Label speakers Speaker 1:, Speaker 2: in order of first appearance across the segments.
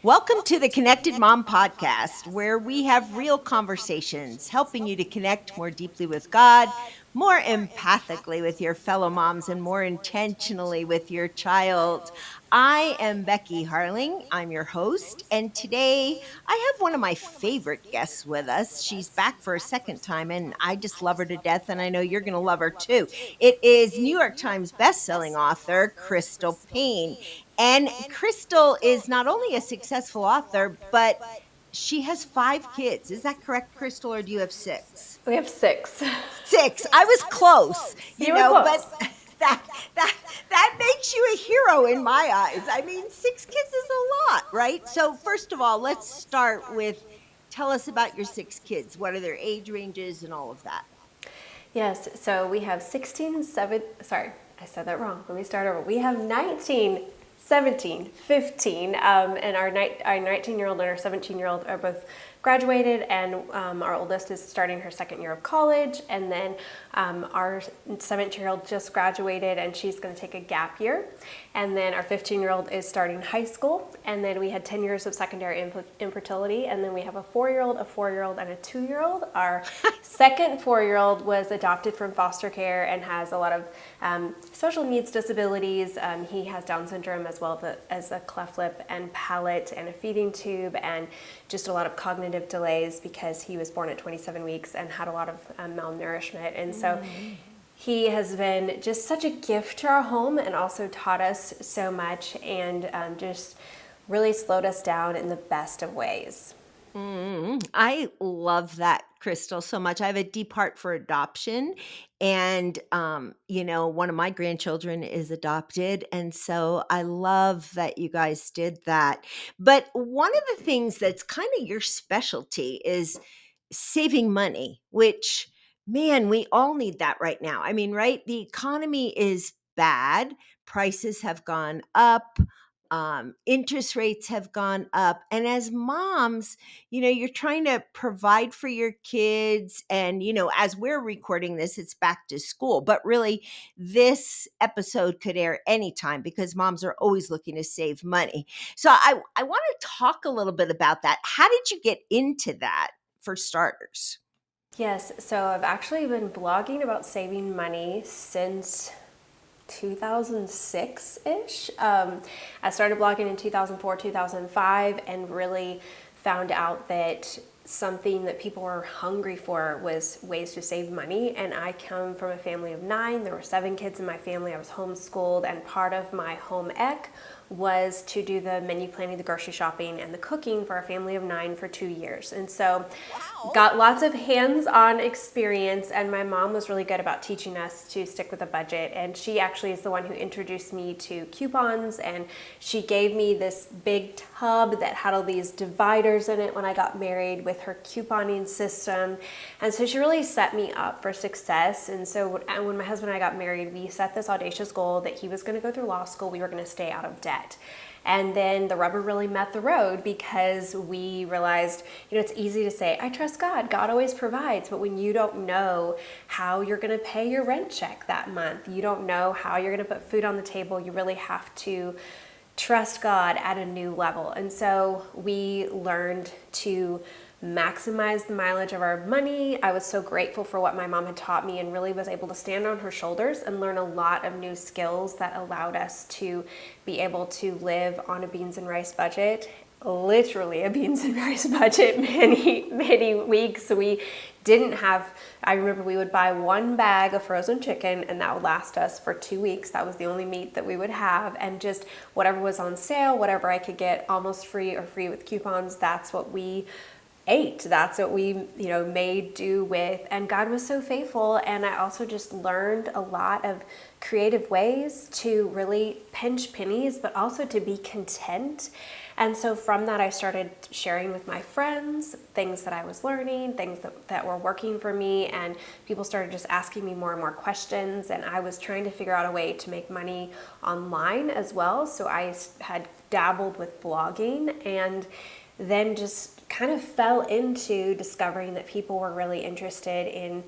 Speaker 1: Welcome to the Connected Mom Podcast, where we have real conversations, helping you to connect more deeply with God, more empathically with your fellow moms, and more intentionally with your child. I am Becky Harling. I'm your host. And today I have one of my favorite guests with us. She's back for a second time, and I just love her to death. And I know you're going to love her too. It is New York Times bestselling author, Crystal Paine. And Crystal is not only a successful author, but she has 5 kids. Is that correct, Crystal, or do you have 6?
Speaker 2: We have 6.
Speaker 1: 6. I was close,
Speaker 2: You were close.
Speaker 1: but that makes you a hero in my eyes. I mean, 6 kids is a lot, right? So first of all, let's start with tell us about your 6 kids. What are their age ranges and all of that?
Speaker 2: Yes, so we have 16, 7, sorry, I said that wrong. Let me start over. We have 19, 17, 15, and our 19-year-old and our 17-year-old are both graduated, and our oldest is starting her second year of college, and then our 17-year-old just graduated, and she's going to take a gap year, and then our 15-year-old is starting high school, and then we had 10 years of secondary infertility, and then we have a 4-year-old, a 4-year-old, and a 2-year-old. Our second 4-year-old was adopted from foster care and has a lot of special needs disabilities. He has Down syndrome as well as a cleft lip and palate and a feeding tube and just a lot of cognitive delays because he was born at 27 weeks and had a lot of malnourishment. And so he has been just such a gift to our home and also taught us so much and just really slowed us down in the best of ways.
Speaker 1: I love that, Crystal, so much. I have a deep heart for adoption. And, one of my grandchildren is adopted. And so I love that you guys did that. But one of the things that's kind of your specialty is saving money, which, man, we all need that right now. I mean, right? The economy is bad, prices have gone up. Interest rates have gone up. And as moms, you're trying to provide for your kids. And, as we're recording this, it's back to school. But really, this episode could air anytime because moms are always looking to save money. So I want to talk a little bit about that. How did you get into that for starters?
Speaker 2: Yes, so I've actually been blogging about saving money since 2006-ish. I started blogging in 2004, 2005, and really found out that something that people were hungry for was ways to save money. And I come from a family of 9. There were 7 kids in my family. I was homeschooled, and part of my home ec was to do the menu planning, the grocery shopping, and the cooking for a family of 9 for 2 years. And so got lots of hands-on experience, and my mom was really good about teaching us to stick with a budget. And she actually is the one who introduced me to coupons, and she gave me this big tub that had all these dividers in it when I got married with her couponing system. And so she really set me up for success. And so when my husband and I got married, we set this audacious goal that he was going to go through law school, we were going to stay out of debt. And then the rubber really met the road because we realized, it's easy to say, I trust God, God always provides. But when you don't know how you're going to pay your rent check that month, you don't know how you're going to put food on the table, you really have to trust God at a new level. And so we learned to maximize the mileage of our money. I was so grateful for what my mom had taught me and really was able to stand on her shoulders and learn a lot of new skills that allowed us to be able to live on a beans and rice budget, literally a beans and rice budget many weeks. We didn't have, I remember we would buy 1 bag of frozen chicken and that would last us for 2 weeks. That was the only meat that we would have, and just whatever was on sale, whatever I could get almost free or free with coupons, that's what we ate. That's what we, made do with. And God was so faithful. And I also just learned a lot of creative ways to really pinch pennies, but also to be content. And so from that, I started sharing with my friends things that I was learning, things that were working for me. And people started just asking me more and more questions. And I was trying to figure out a way to make money online as well. So I had dabbled with blogging and then just kind of fell into discovering that people were really interested in,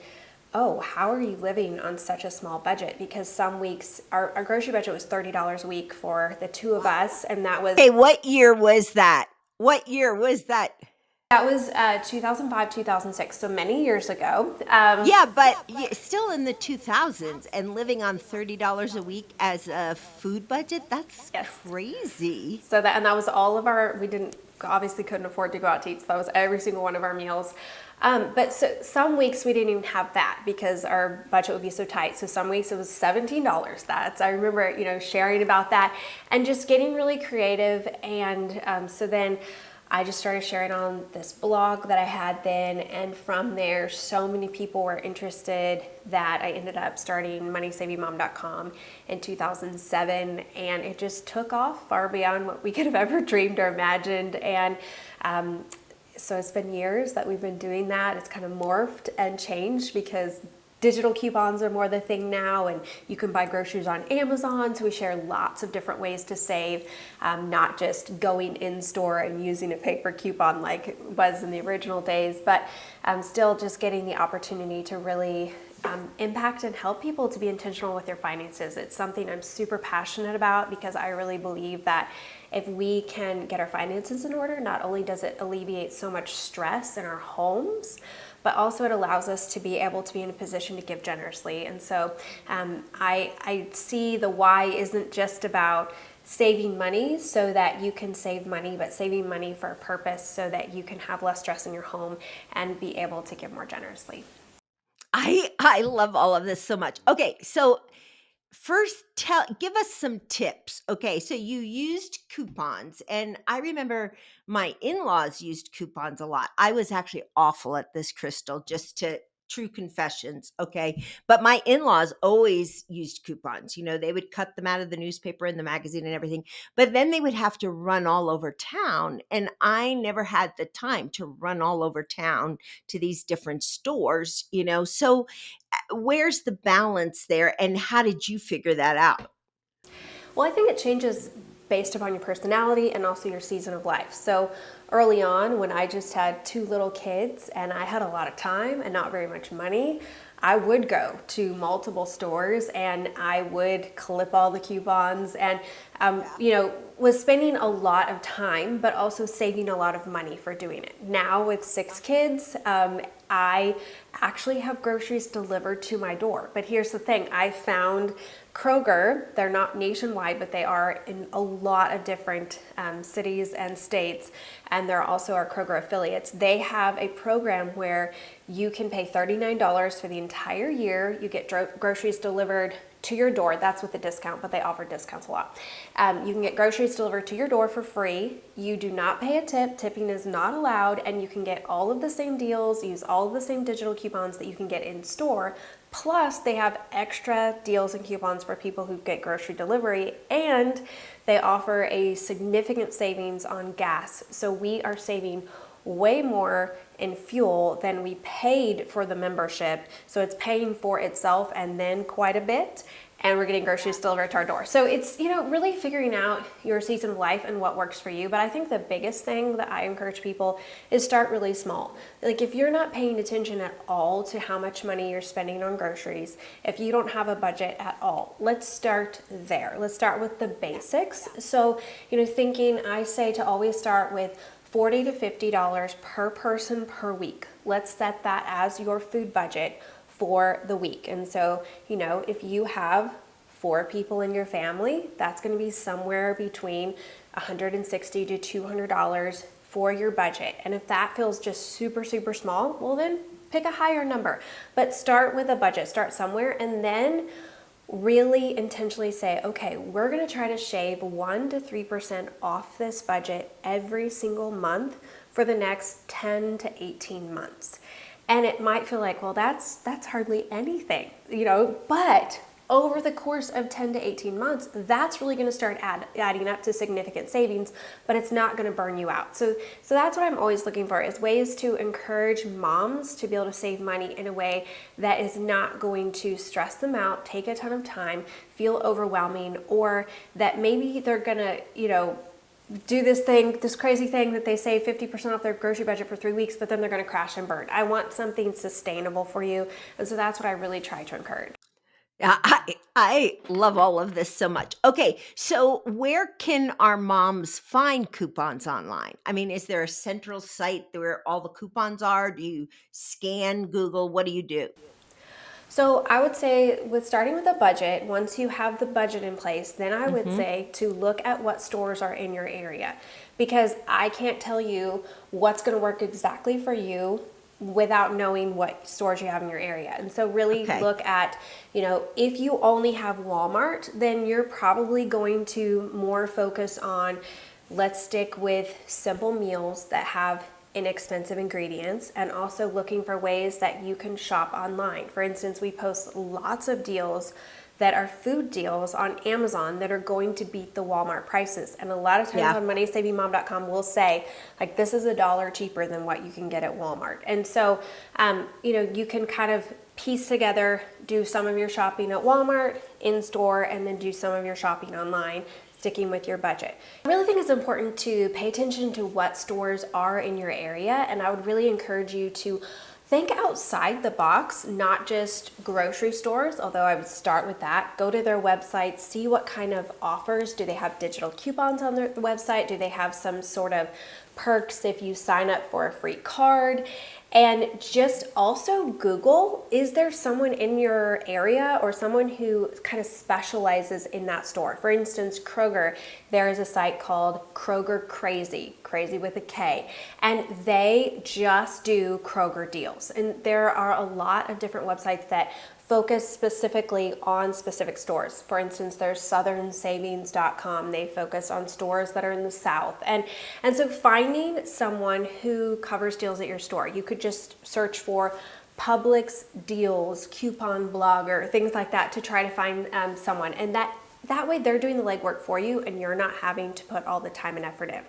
Speaker 2: how are you living on such a small budget? Because some weeks, our grocery budget was $30 a week for the 2 of us, and that was...
Speaker 1: Okay, what year was that? What year was that?
Speaker 2: That was 2005, 2006, so many years ago.
Speaker 1: Yeah, but still in the 2000s and living on $30 a week as a food budget, that's
Speaker 2: Yes.
Speaker 1: crazy.
Speaker 2: So that, and that was all of our, we didn't, obviously couldn't afford to go out to eat, so that was every single one of our meals. But so some weeks we didn't even have that because our budget would be so tight. So some weeks it was $17. That's, I remember, sharing about that and just getting really creative. And so then I just started sharing on this blog that I had then, and from there, so many people were interested that I ended up starting moneysavingmom.com in 2007, and it just took off far beyond what we could have ever dreamed or imagined. And so it's been years that we've been doing that. It's kind of morphed and changed because digital coupons are more the thing now, and you can buy groceries on Amazon. So we share lots of different ways to save, not just going in store and using a paper coupon like it was in the original days, but still just getting the opportunity to really impact and help people to be intentional with their finances. It's something I'm super passionate about because I really believe that if we can get our finances in order, not only does it alleviate so much stress in our homes, but also it allows us to be able to be in a position to give generously. And so I see the why isn't just about saving money so that you can save money, but saving money for a purpose so that you can have less stress in your home and be able to give more generously.
Speaker 1: I love all of this so much. Okay, so first, give us some tips. Okay, so you used coupons, and I remember my in-laws used coupons a lot. I was actually awful at this, Crystal, just to true confessions, okay? But my in-laws always used coupons. They would cut them out of the newspaper and the magazine and everything. But then they would have to run all over town, and I never had the time to run all over town to these different stores. So where's the balance there, and how did you figure that out?
Speaker 2: Well, I think it changes based upon your personality and also your season of life. So early on, when I just had two little kids and I had a lot of time and not very much money, I would go to multiple stores and I would clip all the coupons and, was spending a lot of time, but also saving a lot of money for doing it. Now with six kids, I actually have groceries delivered to my door. But here's the thing, I found Kroger, they're not nationwide, but they are in a lot of different cities and states, and they're also our Kroger affiliates. They have a program where you can pay $39 for the entire year. You get groceries delivered to your door. That's with the discount, but they offer discounts a lot. You can get groceries delivered to your door for free. You do not pay a tip. Tipping is not allowed, and you can get all of the same deals, use all of the same digital coupons that you can get in store. Plus, they have extra deals and coupons for people who get grocery delivery, and they offer a significant savings on gas. So we are saving way more in fuel than we paid for the membership. So it's paying for itself and then quite a bit. And we're getting groceries delivered to our door. So it's, really figuring out your season of life and what works for you. But I think the biggest thing that I encourage people is start really small. Like if you're not paying attention at all to how much money you're spending on groceries, if you don't have a budget at all, let's start there. Let's start with the basics. So, I say to always start with $40 to $50 per person per week. Let's set that as your food budget for the week. And so, if you have 4 people in your family, that's going to be somewhere between $160 to $200 for your budget. And if that feels just super, super small, well then pick a higher number. But start with a budget, start somewhere, and then really intentionally say, okay, we're going to try to shave 1% to 3% off this budget every single month for the next 10 to 18 months. And it might feel like, well, that's hardly anything, but over the course of 10 to 18 months, that's really going to start adding up to significant savings, but it's not going to burn you out. So that's what I'm always looking for, is ways to encourage moms to be able to save money in a way that is not going to stress them out, take a ton of time, feel overwhelming, or that maybe they're going to, do this crazy thing that they save 50% off their grocery budget for 3 weeks, but then they're going to crash and burn. I want something sustainable for you. And so that's what I really try to encourage.
Speaker 1: I love all of this so much. Okay, so where can our moms find coupons online? I mean, is there a central site where all the coupons are? Do you scan Google? What do you do?
Speaker 2: So I would say with starting with a budget, once you have the budget in place, then I would
Speaker 1: Mhm.
Speaker 2: say to look at what stores are in your area, because I can't tell you what's going to work exactly for you without knowing what stores you have in your area. And so really
Speaker 1: Okay.
Speaker 2: look at, if you only have Walmart, then you're probably going to more focus on, let's stick with simple meals that have inexpensive ingredients, and also looking for ways that you can shop online. For instance, we post lots of deals that are food deals on Amazon that are going to beat the Walmart prices. And a lot of times
Speaker 1: Yeah.
Speaker 2: on moneysavingmom.com, we'll say, like, this is $1 cheaper than what you can get at Walmart. And so, you can kind of piece together, do some of your shopping at Walmart in store, and then do some of your shopping online, sticking with your budget. I really think it's important to pay attention to what stores are in your area, and I would really encourage you to think outside the box, not just grocery stores, although I would start with that. Go to their website, see what kind of offers. Do they have digital coupons on their website? Do they have some sort of perks if you sign up for a free card? And just also Google, is there someone in your area or someone who kind of specializes in that store? For instance, Kroger, there is a site called Kroger Crazy, crazy with a K, and they just do Kroger deals. And there are a lot of different websites that focus specifically on specific stores. For instance, there's southernsavings.com. They focus on stores that are in the South. And so finding someone who covers deals at your store, you could just search for Publix deals, coupon blogger, things like that to try to find someone. And that way they're doing the legwork for you and you're not having to put all the time and effort in.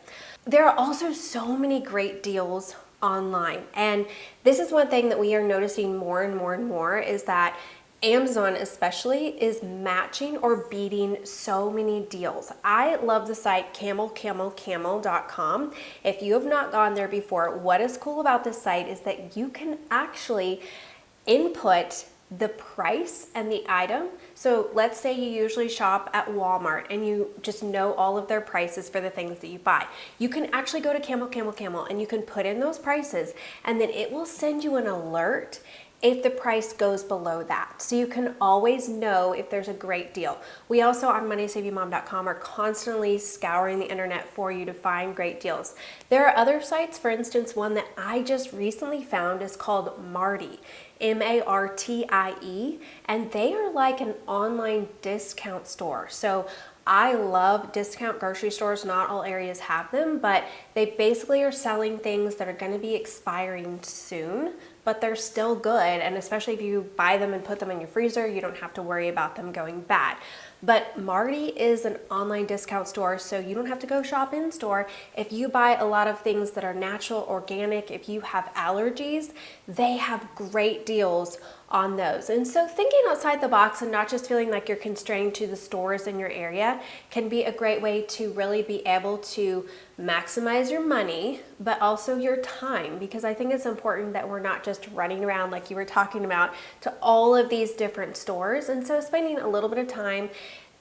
Speaker 2: There are also so many great deals online. And this is one thing that we are noticing more and more and more, is that Amazon especially is matching or beating so many deals. I love the site camelcamelcamel.com. If you have not gone there before, what is cool about this site is that you can actually input the price and the item. So let's say you usually shop at Walmart and you just know all of their prices for the things that you buy. You can actually go to Camel and you can put in those prices, and then it will send you an alert if the price goes below that. So you can always know if there's a great deal. We also on moneysavingmom.com are constantly scouring the internet for you to find great deals. There are other sites, for instance, one that I just recently found is called Martie. Martie, and they are like an online discount store. So I love discount grocery stores. Not all areas have them, but they basically are selling things that are going to be expiring soon, but they're still good. And especially if you buy them and put them in your freezer, you don't have to worry about them going bad. But Martie is an online discount store, so you don't have to go shop in store. If you buy a lot of things that are natural, organic, if you have allergies, they have great deals on those. And so thinking outside the box and not just feeling like you're constrained to the stores in your area can be a great way to really be able to maximize your money, but also your time, because I think it's important that we're not just running around like you were talking about to all of these different stores. And so spending a little bit of time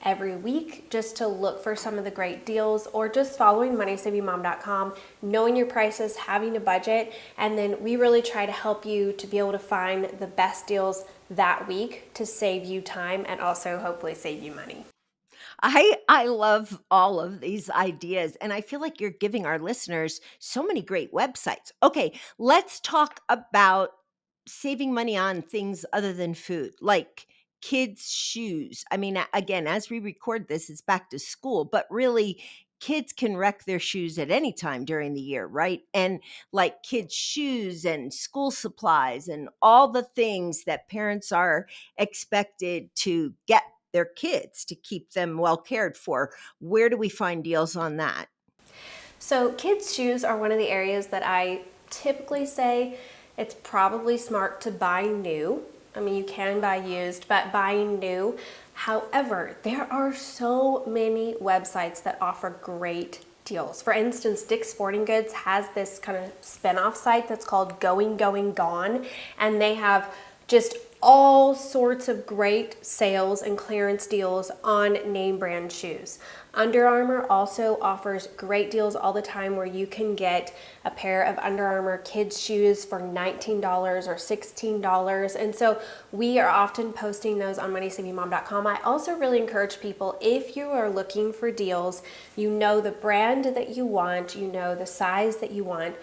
Speaker 2: every week just to look for some of the great deals, or just following moneysavingmom.com, knowing your prices, having a budget, and then we really try to help you to be able to find the best deals that week to save you time and also hopefully save you money.
Speaker 1: I love all of these ideas, and I feel like you're giving our listeners so many great websites. Okay, let's talk about saving money on things other than food, like kids' shoes. I mean, again, as we record this, it's back to school, but really, kids can wreck their shoes at any time during the year, right? And like kids' shoes and school supplies and all the things that parents are expected to get their kids to keep them well cared for. Where do we find deals on that?
Speaker 2: So kids' shoes are one of the areas that I typically say it's probably smart to buy new. I mean, you can buy used, but buying new. However, there are so many websites that offer great deals. For instance, Dick's Sporting Goods has this kind of spin-off site that's called Going Gone, and they have just all sorts of great sales and clearance deals on name brand shoes. Under Armour also offers great deals all the time where you can get a pair of Under Armour kids shoes for $19 or $16. And so we are often posting those on moneysavingmom.com. I also really encourage people, if you are looking for deals, you know the brand that you want, you know the size that you want,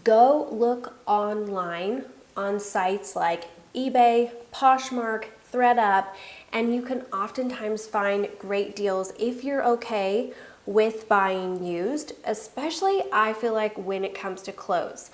Speaker 2: go look online on sites like eBay, Poshmark, ThreadUp, and you can oftentimes find great deals if you're okay with buying used, especially I feel like when it comes to clothes.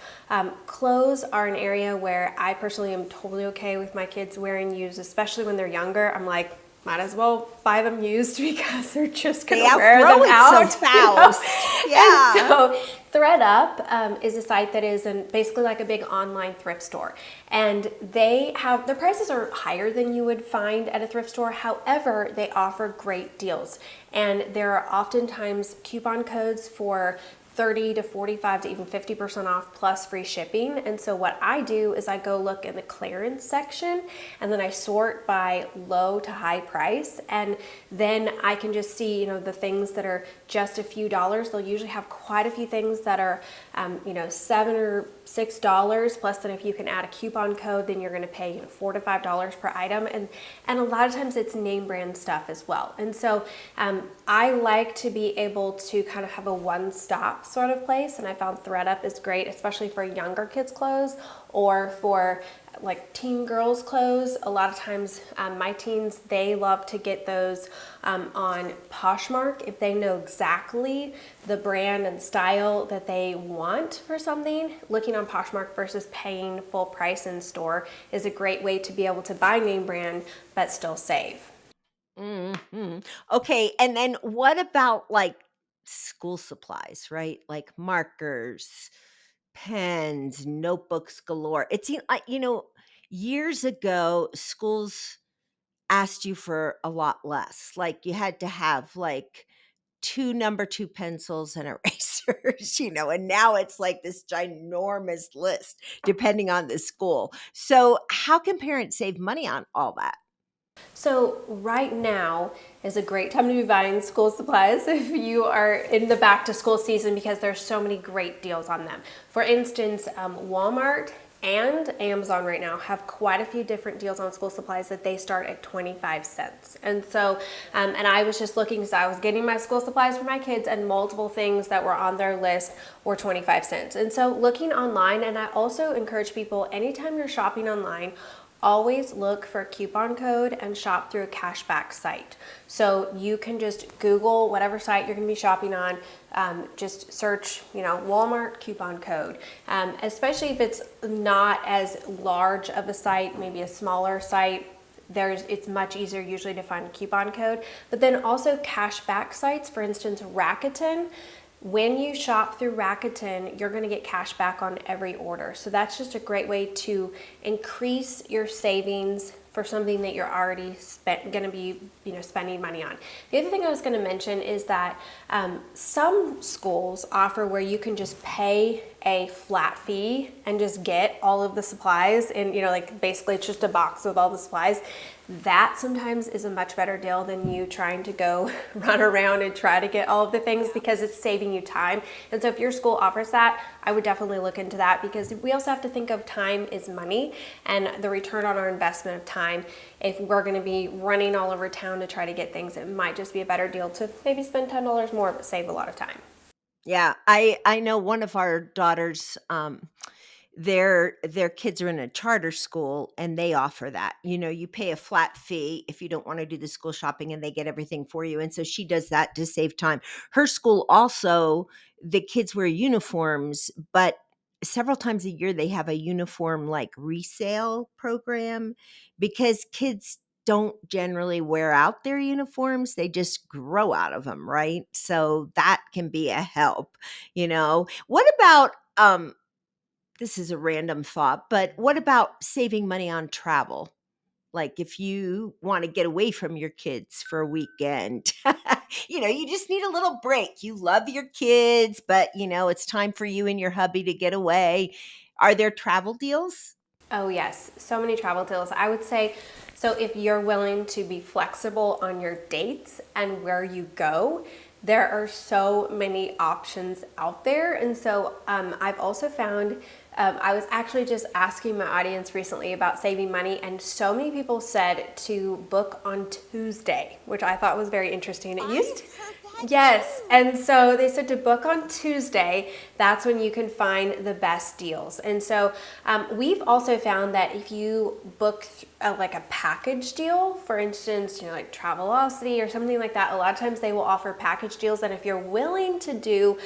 Speaker 2: Clothes are an area where I personally am totally okay with my kids wearing used, especially when they're younger. I'm like, might as well buy them used because they're just
Speaker 1: They
Speaker 2: gonna wear them
Speaker 1: outgrow it so
Speaker 2: out.
Speaker 1: fast.
Speaker 2: And
Speaker 1: Yeah.
Speaker 2: so ThreadUp is a site that is basically like a big online thrift store, and they have their prices are higher than you would find at a thrift store. However, they offer great deals, and there are oftentimes coupon codes for 30 to 45 to even 50% off plus free shipping. And so what I do is I go look in the clearance section and then I sort by low to high price, and then I can just see, the things that are just a few dollars. They'll usually have quite a few things that are $7 or $6, plus then if you can add a coupon code, then you're going to pay $4 to $5 per item, and a lot of times it's name brand stuff as well. And so I like to be able to kind of have a one-stop sort of place, and I found ThreadUp is great, especially for younger kids clothes or for like teen girls clothes. A lot of times my teens, they love to get those on Poshmark if they know exactly the brand and style that they want for something. Looking on Poshmark versus paying full price in store is a great way to be able to buy name brand but still save.
Speaker 1: Hmm. Okay, and then what about like school supplies, right? Like markers, pens, notebooks galore. Years ago, schools asked you for a lot less. Like you had to have like two number two pencils and erasers, and now it's like this ginormous list depending on the school. So, how can parents save money on all that?
Speaker 2: So right now is a great time to be buying school supplies if you are in the back to school season, because there's so many great deals on them. For instance, Walmart and Amazon right now have quite a few different deals on school supplies that they start at 25 cents. And so, and I was just looking because I was getting my school supplies for my kids, and multiple things that were on their list were 25 cents. And so looking online, and I also encourage people, anytime you're shopping online, always look for a coupon code and shop through a cashback site. So you can just Google whatever site you're going to be shopping on, just search, Walmart coupon code. Especially if it's not as large of a site, maybe a smaller site, it's much easier usually to find a coupon code. But then also cashback sites, for instance, Rakuten. When you shop through Rakuten, you're going to get cash back on every order. So that's just a great way to increase your savings for something that you're already going to be, spending money on. The other thing I was going to mention is that some schools offer where you can just pay a flat fee and just get all of the supplies, and like basically it's just a box with all the supplies. That sometimes is a much better deal than you trying to go run around and try to get all of the things, because it's saving you time. And so if your school offers that, I would definitely look into that, because we also have to think of time is money and the return on our investment of time. If we're going to be running all over town to try to get things, it might just be a better deal to maybe spend $10 more but save a lot of time.
Speaker 1: Yeah, I know one of our daughters, their kids are in a charter school and they offer that. You pay a flat fee if you don't want to do the school shopping and they get everything for you. And so she does that to save time. Her school also, the kids wear uniforms, but several times a year they have a uniform like resale program, because kids don't generally wear out their uniforms. They just grow out of them, right? So that can be a help. What about this is a random thought, but what about saving money on travel? Like if you want to get away from your kids for a weekend, you just need a little break. You love your kids, but it's time for you and your hubby to get away. Are there travel deals?
Speaker 2: Oh, yes. So many travel deals. I would say, so if you're willing to be flexible on your dates and where you go, there are so many options out there. And so I've also found, I was actually just asking my audience recently about saving money, and so many people said to book on Tuesday, which I thought was very interesting. It used
Speaker 1: I've heard that
Speaker 2: Yes,
Speaker 1: too.
Speaker 2: and so they said to book on Tuesday, that's when you can find the best deals. And so we've also found that if you book like a package deal, for instance, like Travelocity or something like that, a lot of times they will offer package deals. And if you're willing to do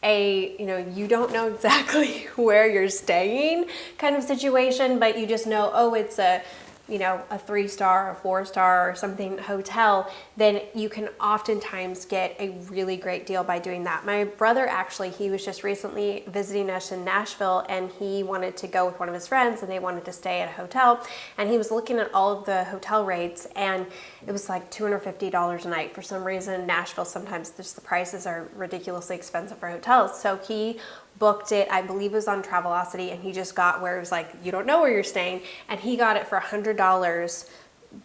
Speaker 2: you don't know exactly where you're staying kind of situation, but you just know, oh, it's a 3-star or 4-star or something hotel, then you can oftentimes get a really great deal by doing that. My brother, actually, he was just recently visiting us in Nashville, and he wanted to go with one of his friends, and they wanted to stay at a hotel, and he was looking at all of the hotel rates, and it was like $250 a night. For some reason, Nashville, sometimes just the prices are ridiculously expensive for hotels. So he booked it, I believe it was on Travelocity, and he just got where it was like, you don't know where you're staying, and he got it for $100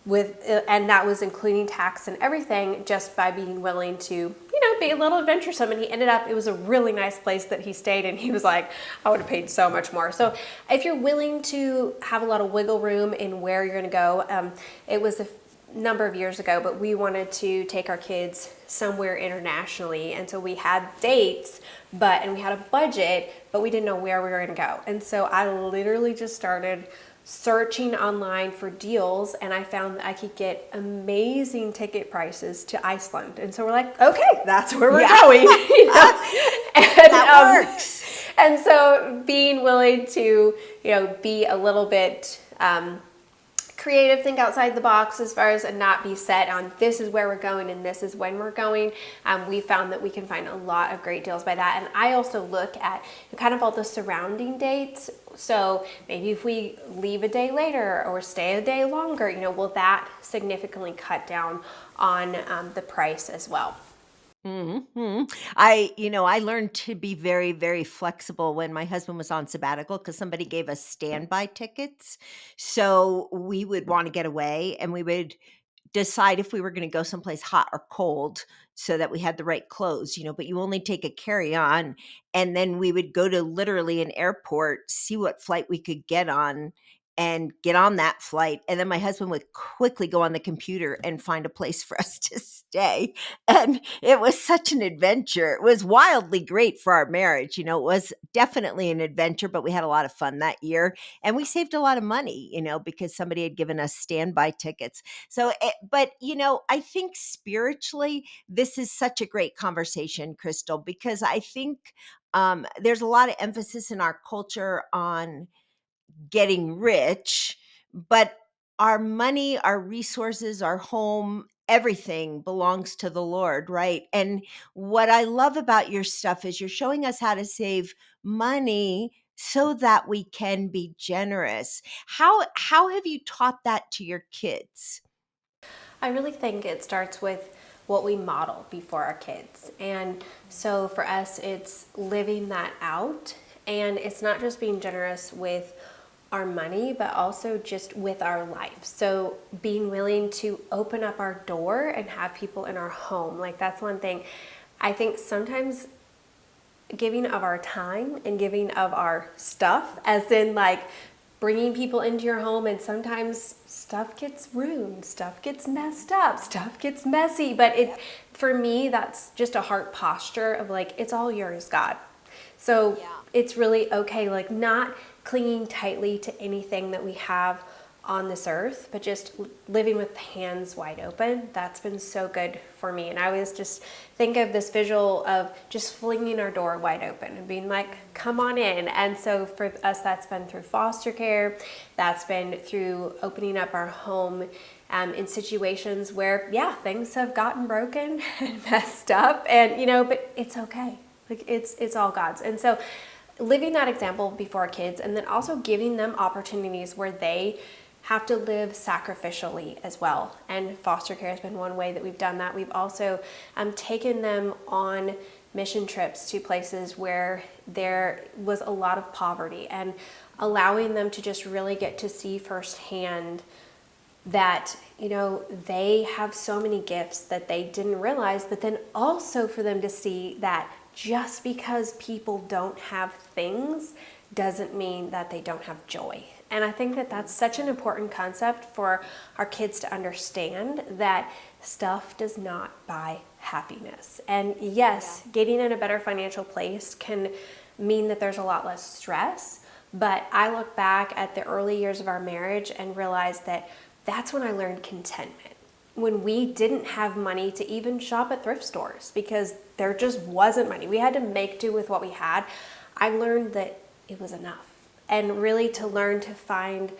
Speaker 2: and that was including tax and everything, just by being willing to be a little adventuresome. And he ended up, it was a really nice place that he stayed in. He was like, I would have paid so much more. So if you're willing to have a lot of wiggle room in where you're going to go, it was a number of years ago, but we wanted to take our kids somewhere internationally, and so we had dates and we had a budget, but we didn't know where we were going to go. And so I literally just started searching online for deals, and I found that I could get amazing ticket prices to Iceland. And so we're like, okay, that's where we're going. And
Speaker 1: That works.
Speaker 2: and so being willing to be a little bit creative, think outside the box as far as, and not be set on this is where we're going and this is when we're going. We found that we can find a lot of great deals by that. And I also look at kind of all the surrounding dates. So maybe if we leave a day later or stay a day longer, will that significantly cut down on the price as well?
Speaker 1: Mhm. I learned to be very, very flexible when my husband was on sabbatical because somebody gave us standby tickets. So we would want to get away and we would decide if we were going to go someplace hot or cold so that we had the right clothes, but you only take a carry on. And then we would go to literally an airport, see what flight we could get on and get on that flight. And then my husband would quickly go on the computer and find a place for us to stay. And it was such an adventure. It was wildly great for our marriage. It was definitely an adventure, but we had a lot of fun that year. And we saved a lot of money, because somebody had given us standby tickets. So, but I think spiritually, this is such a great conversation, Crystal, because I think there's a lot of emphasis in our culture on getting rich, but our money, our resources, our home, everything belongs to the Lord, right? And what I love about your stuff is you're showing us how to save money so that we can be generous. How have you taught that to your kids?
Speaker 2: I really think it starts with what we model before our kids. And so for us, it's living that out. And it's not just being generous with our money, but also just with our life. So being willing to open up our door and have people in our home. Like, that's one thing. I think sometimes giving of our time and giving of our stuff, as in like bringing people into your home, and sometimes stuff gets ruined, stuff gets messed up, stuff gets messy, but for me, that's just a heart posture of like, it's all yours, God. So it's really okay, like not clinging tightly to anything that we have on this earth, but just living with hands wide open. That's been so good for me. And I always just think of this visual of just flinging our door wide open and being like, come on in. And so for us, that's been through foster care. That's been through opening up our home in situations where, things have gotten broken and messed up, and, but it's okay. Like, it's all God's. And so living that example before our kids, and then also giving them opportunities where they have to live sacrificially as well. And foster care has been one way that we've done that. We've also taken them on mission trips to places where there was a lot of poverty. And allowing them to just really get to see firsthand that, they have so many gifts that they didn't realize, but then also for them to see that just because people don't have things doesn't mean that they don't have joy. And I think that that's such an important concept for our kids to understand, that stuff does not buy happiness. And yes, getting in a better financial place can mean that there's a lot less stress. But I look back at the early years of our marriage and realize that that's when I learned contentment. When we didn't have money to even shop at thrift stores because there just wasn't money, we had to make do with what we had. I learned that it was enough. And really to learn to find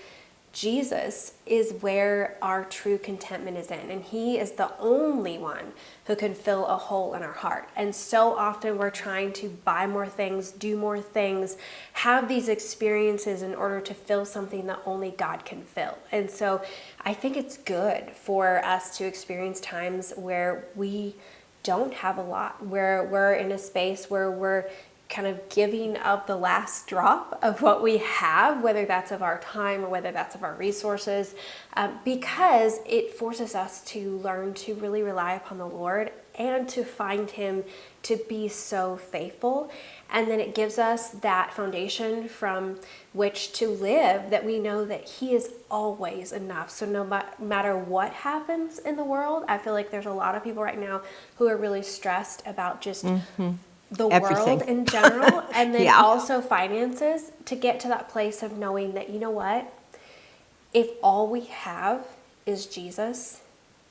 Speaker 2: Jesus is where our true contentment is in. And he is the only one who can fill a hole in our heart. And so often we're trying to buy more things, do more things, have these experiences in order to fill something that only God can fill. And so I think it's good for us to experience times where we don't have a lot, where we're in a space where we're kind of giving up the last drop of what we have, whether that's of our time or whether that's of our resources, because it forces us to learn to really rely upon the Lord and to find him to be so faithful. And then it gives us that foundation from which to live, that we know that he is always enough. So no matter what happens in the world, I feel like there's a lot of people right now who are really stressed about just the
Speaker 1: Everything.
Speaker 2: world in general, and then
Speaker 1: Yeah.
Speaker 2: also finances, to get to that place of knowing that, you know what, if all we have is Jesus,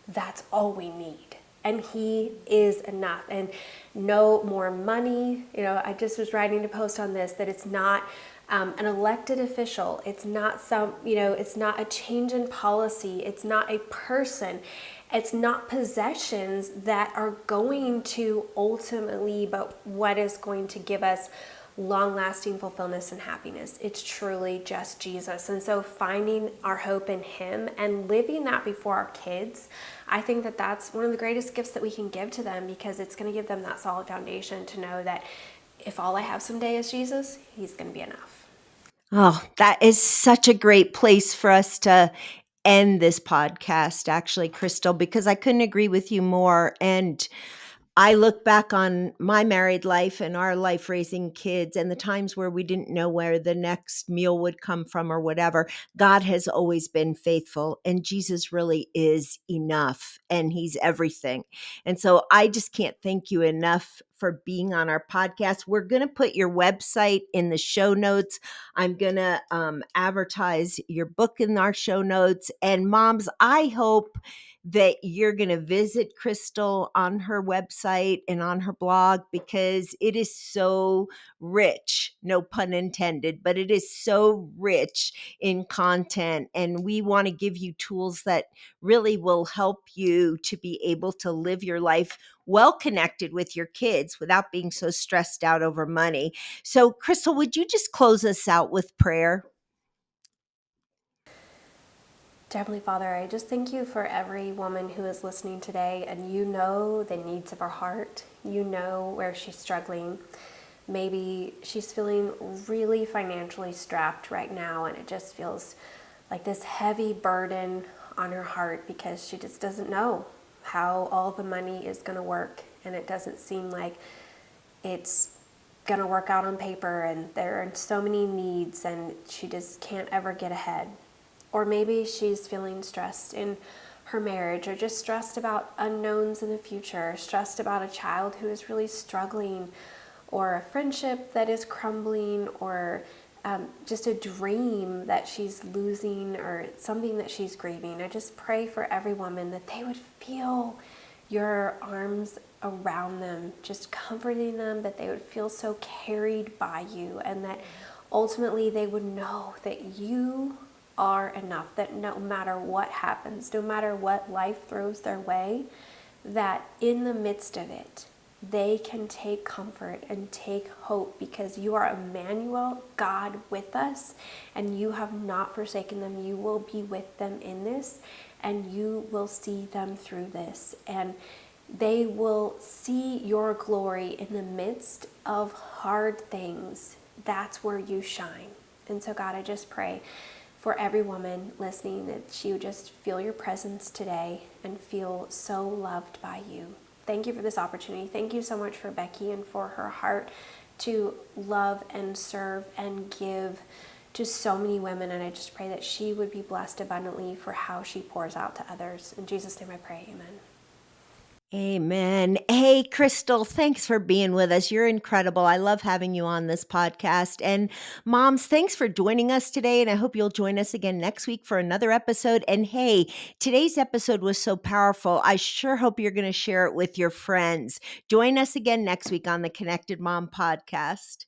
Speaker 2: that's all we need. And he is enough. And no more money. I just was writing a post on this, that it's not an elected official. It's not it's not a change in policy. It's not a person. It's not possessions that are going to ultimately, but what is going to give us long-lasting fulfillment and happiness. It's truly just Jesus. And so finding our hope in him and living that before our kids, I think that that's one of the greatest gifts that we can give to them, because it's going to give them that solid foundation to know that if all I have someday is Jesus, he's going to be enough.
Speaker 1: Oh, that is such a great place for us to end this podcast, actually, Crystal, because I couldn't agree with you more. And I look back on my married life and our life raising kids and the times where we didn't know where the next meal would come from or whatever. God has always been faithful, and Jesus really is enough, and he's everything. And so I just can't thank you enough for being on our podcast. We're going to put your website in the show notes. I'm going to advertise your book in our show notes. And moms, I hope that you're going to visit Crystal on her website and on her blog, because it is so rich, no pun intended, but it is so rich in content. And we want to give you tools that really will help you to be able to live your life well connected with your kids without being so stressed out over money. So, Crystal, would you just close us out with prayer?
Speaker 2: Heavenly Father, I just thank you for every woman who is listening today, and you know the needs of her heart. You know where she's struggling. Maybe she's feeling really financially strapped right now, and it just feels like this heavy burden on her heart because she just doesn't know how all the money is going to work, and it doesn't seem like it's going to work out on paper, and there are so many needs, and she just can't ever get ahead. Or maybe she's feeling stressed in her marriage, or just stressed about unknowns in the future, stressed about a child who is really struggling, or a friendship that is crumbling, or just a dream that she's losing, or something that she's grieving. I just pray for every woman that they would feel your arms around them, just comforting them, that they would feel so carried by you, and that ultimately they would know that you are enough, that no matter what happens, no matter what life throws their way, that in the midst of it, they can take comfort and take hope, because you are Emmanuel, God with us, and you have not forsaken them. You will be with them in this, and you will see them through this, and they will see your glory in the midst of hard things. That's where you shine. And so, God, I just pray for every woman listening that she would just feel your presence today and feel so loved by you. Thank you for this opportunity. Thank you so much for Becky and for her heart to love and serve and give to so many women. And I just pray that she would be blessed abundantly for how she pours out to others. In Jesus' name I pray, amen.
Speaker 1: Amen. Hey, Crystal, thanks for being with us. You're incredible. I love having you on this podcast. And moms, thanks for joining us today. And I hope you'll join us again next week for another episode. And hey, today's episode was so powerful. I sure hope you're going to share it with your friends. Join us again next week on the Connected Mom podcast.